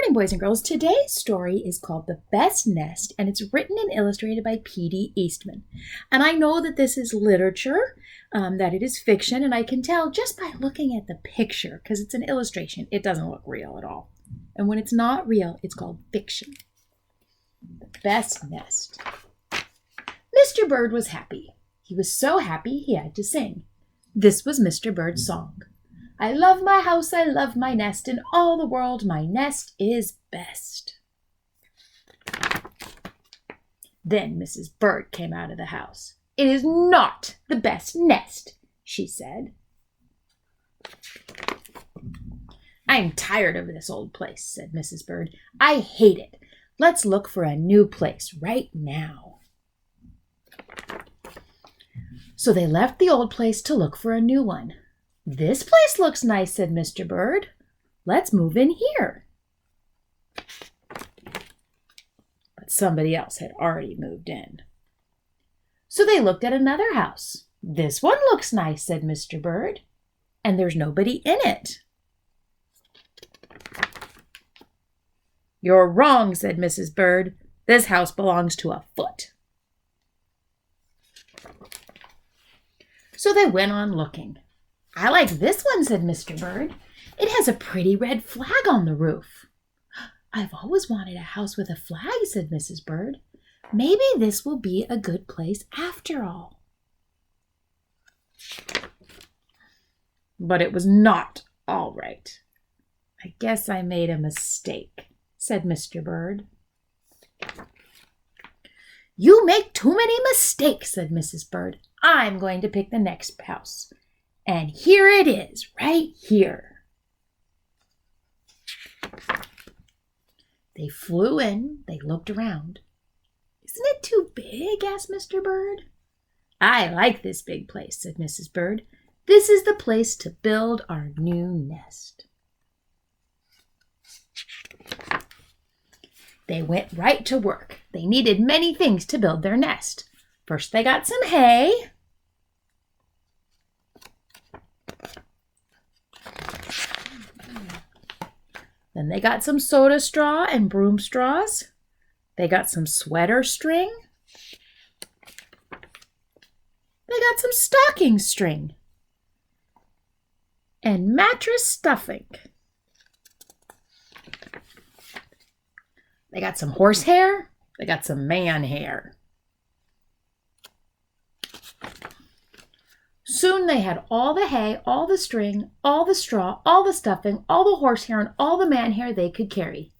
morning, boys and girls. Today's story is called The Best Nest, and it's written and illustrated by P.D. Eastman. And I know that this is literature, that it is fiction, and I can tell just by looking at the picture, because it's an illustration, it doesn't look real at all. And when it's not real, it's called fiction. The Best Nest. Mr. Bird was happy. He was so happy he had to sing. This was Mr. Bird's song. I love my house, I love my nest, in all the world my nest is best. Then Mrs. Bird came out of the house. It is not the best nest, she said. I'm tired of this old place, said Mrs. Bird. I hate it. Let's look for a new place right now. So they left the old place to look for a new one. This place looks nice, said Mr. Bird. Let's move in here. But somebody else had already moved in. So they looked at another house. This one looks nice, said Mr. Bird. And there's nobody in it. You're wrong, said Mrs. Bird. This house belongs to a foot. So they went on looking. I like this one, said Mr. Bird. It has a pretty red flag on the roof. I've always wanted a house with a flag, said Mrs. Bird. Maybe this will be a good place after all. But it was not all right. I guess I made a mistake, said Mr. Bird. You make too many mistakes, said Mrs. Bird. I'm going to pick the next house. And here it is, right here. They flew in. They looked around. Isn't it too big? Asked Mr. Bird. I like this big place, said Mrs. Bird. This is the place to build our new nest. They went right to work. They needed many things to build their nest. First, they got some hay. Then they got some soda straw and broom straws. They got some sweater string. They got some stocking string. And mattress stuffing. They got some horsehair. They got some man hair. Soon they had all the hay, all the string, all the straw, all the stuffing, all the horsehair, and all the man hair they could carry.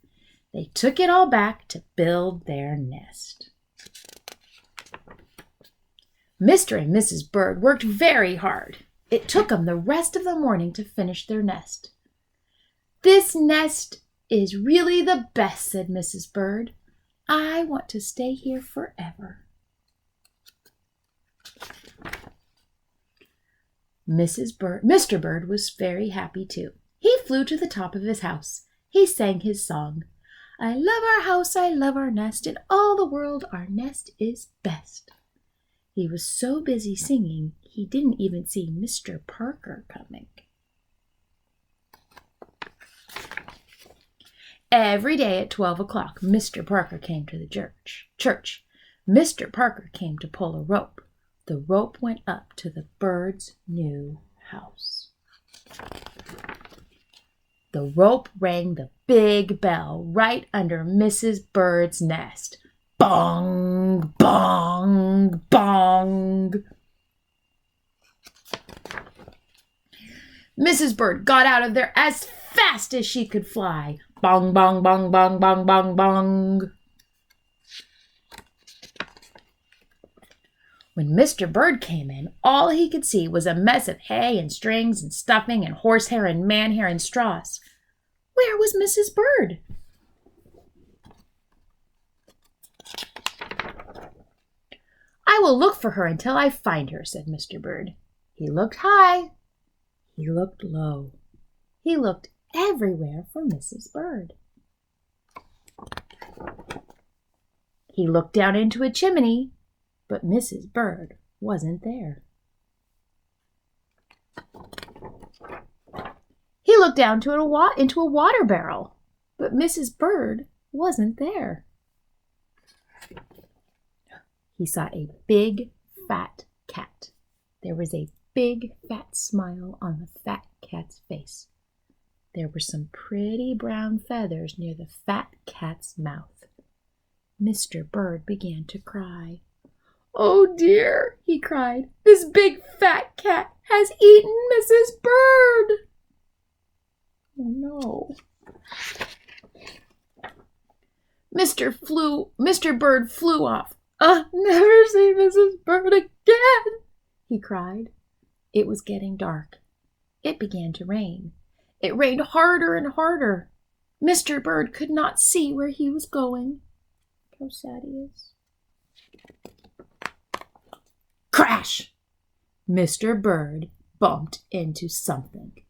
They took it all back to build their nest. Mr. and Mrs. Bird worked very hard. It took them the rest of the morning to finish their nest. This nest is really the best, said Mrs. Bird. I want to stay here forever. Mr. Bird was very happy too. He flew to the top of his house. He sang his song. I love our house, I love our nest, in all the world our nest is best. He was so busy singing, he didn't even see Mr. Parker coming. Every day at 12 o'clock, Mr. Parker came to the church. Mr. Parker came to pull a rope. The rope went up to the bird's new house. The rope rang the big bell right under Mrs. Bird's nest. Bong, bong, bong. Mrs. Bird got out of there as fast as she could fly. Bong, bong, bong, bong, bong, bong, bong. When Mr. Bird came in, all he could see was a mess of hay and strings and stuffing and horsehair and man hair and straws. Where was Mrs. Bird? I will look for her until I find her, said Mr. Bird. He looked high. He looked low. He looked everywhere for Mrs. Bird. He looked down into a chimney. But Mrs. Bird wasn't there. He looked down into a water barrel, but Mrs. Bird wasn't there. He saw a big, fat cat. There was a big, fat smile on the fat cat's face. There were some pretty brown feathers near the fat cat's mouth. Mr. Bird began to cry. "Oh dear," he cried, "this big fat cat has eaten Mrs. Bird." Oh no. Mr. Bird flew off. "I'll never see Mrs. Bird again," he cried. It was getting dark. It began to rain. It rained harder and harder. Mr. Bird could not see where he was going. How sad he is. Crash! Mr. Bird bumped into something.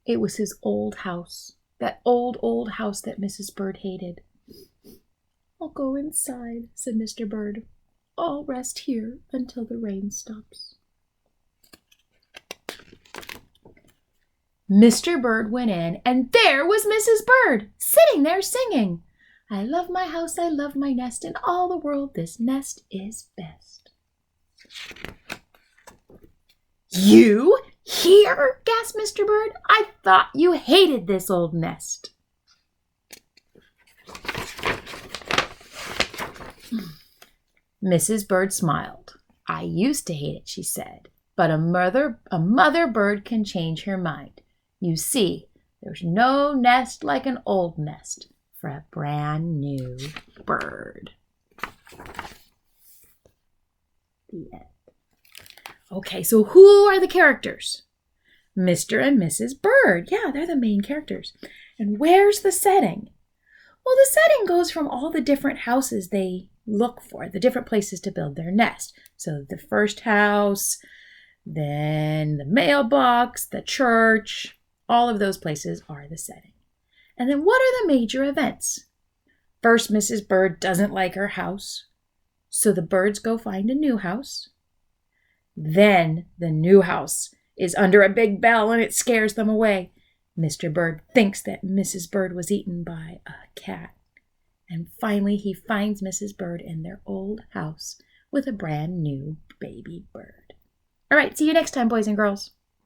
It was his old house. That old house that Mrs. Bird hated. "I'll go inside," said Mr. Bird. "I'll rest here until the rain stops." Mr. Bird went in, and there was Mrs. Bird, sitting there singing, "I love my house, I love my nest, in all the world this nest is best." "You here?" gasped Mr. Bird. "I thought you hated this old nest." Mrs. Bird smiled. "I used to hate it," she said, "but a mother bird can change her mind. You see, there's no nest like an old nest for a brand new bird." The end. Okay, so who are the characters? Mr. and Mrs. Bird. Yeah, they're the main characters. And where's the setting? Well, the setting goes from all the different houses they look for, the different places to build their nest. So the first house, then the mailbox, the church, all of those places are the setting. And then what are the major events? First, Mrs. Bird doesn't like her house, so the birds go find a new house. Then the new house is under a big bell and it scares them away. Mr. Bird thinks that Mrs. Bird was eaten by a cat. And finally he finds Mrs. Bird in their old house with a brand new baby bird. All right, see you next time, boys and girls.